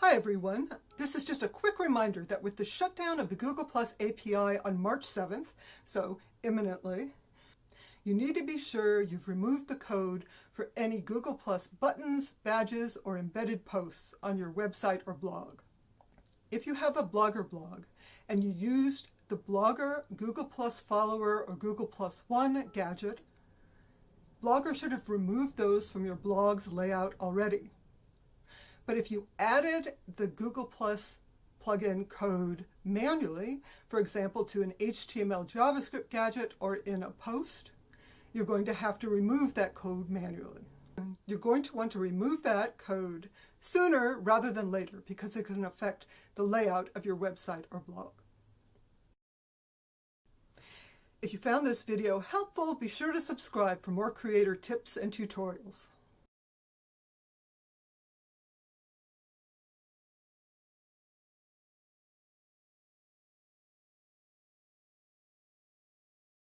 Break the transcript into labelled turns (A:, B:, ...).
A: Hi everyone, this is just a quick reminder that with the shutdown of the Google Plus API on March 7th, so imminently, you need to be sure you've removed the code for any Google Plus buttons, badges, or embedded posts on your website or blog. If you have a Blogger blog and you used the Blogger Google Plus Follower or Google Plus One gadget, Blogger should have removed those from your blog's layout already. But if you added the Google Plus plugin code manually, for example, to an HTML JavaScript gadget or in a post, you're going to have to remove that code manually. You're going to want to remove that code sooner rather than later because it can affect the layout of your website or blog. If you found this video helpful, be sure to subscribe for more creator tips and tutorials.